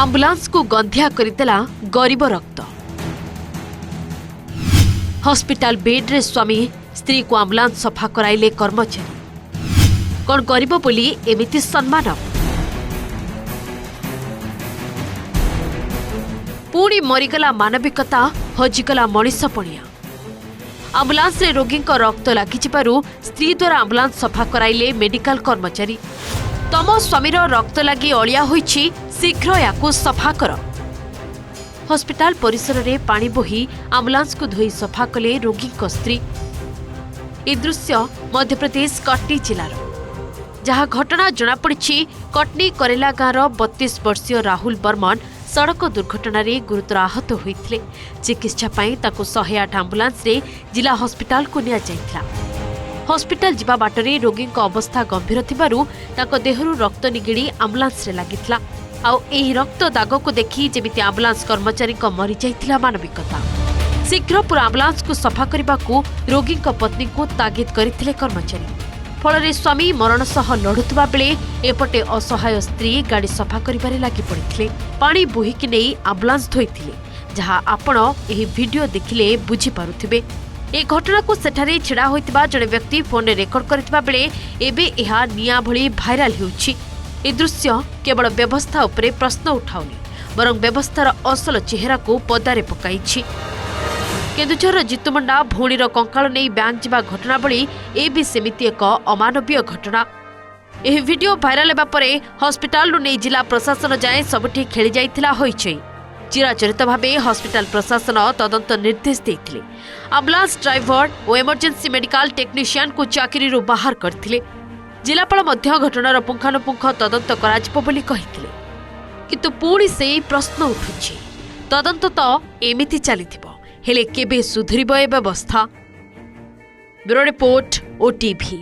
Ambulance को गंधिया करदेला गरीब रक्त। हॉस्पिटल बेड रे स्वामी स्त्री को आंबुलांस सफा कराइले कर्मचारी। कौन गरीब बोली एमिति सम्मान? पुणी मरीगला मानविकता, हजिगला मनीषपणिया। आंबुलांस रे रोगी रक्त लगी स्त्री द्वारा आंबुलांस सफा कराइले मेडिकल कर्मचारी। तम स्वामीर रक्त लगी अलिया होईछि, शीघ्र याकू सफा कर। हॉस्पिटल परिसर रे पानी बोही आंबुलांस को धोई सफा कले रोगी स्त्री। ए दृश्य मध्यप्रदेश कटनी जिलार, जहाँ घटना जनापड़ी कटनी करेला गाँव 32 वर्षीय राहुल बर्मन सड़क दुर्घटना रे गुरुतर आहत होइथिले। चिकित्सा पाई ताको 108 आंबुलांस रे जिला हॉस्पिटल को निया जाइथिला। हॉस्पिटल जिबा बाटरे रोगी अवस्था गंभीर थिबारु ताको देहरु रक्त निगिड़ी आंबुलांस रे लागिथिला। आउ एही रक्त दाग को देखि जेमिति आंबुलांस कर्मचारी को मरि जाइथिला मानविकता। शीघ्र पूरा आंबुलांस को सफा करबाकू रोगी पत्नी को तागिद करथिले कर्मचारी। फल स्वामी मरण सह लड़ुवा बेले एपटे असहाय स्त्री गाड़ी सफा करिबारे लागि पड़िथिले। पानी बोहिकी नहीं आंबुलांस धोइथिले, जहाँ आपण एही वीडियो देखिले बुझी पारुथिबे। ए घटना को सेठारे छिड़ा होइतिबा जड़े व्यक्ति फोन रे रेकर्ड करथिबा बेले एबे एहा निया भली भाइराल हेउछि। ए दृश्य केवल व्यवस्था उपरे प्रश्न उठाउनी, बरं व्यवस्थार असल चेहरा को पदारे पकाइछि। केन्दुझर जितुमंडा भौणीर कंकाल नहीं बैंक जावा घटनावली ए भी सेमिति एक अमानवीय घटना। यह वीडियो भाइराल हेबा परे हॉस्पिटल नहीं जिला प्रशासन जाए सबुठी खेली जाइथिला होइछै। चिराचरित भावे हॉस्पिटल प्रशासन तदंत निर्देश देइथिले। आंबुलांस ड्राइवर और इमरजेंसी मेडिकल टेक्नीशियन को चाकरी बाहर करथिले। जिलापाल मध्य घटनार पुंखानुपुंख तदंत कराजिबो बोली कहिथिले, किंतु पुणी से प्रश्न उठुछि। तदंत तो एमिति चलिथिबो, हेले केबे सुधरिब ए व्यवस्था? Bureau report, OTV।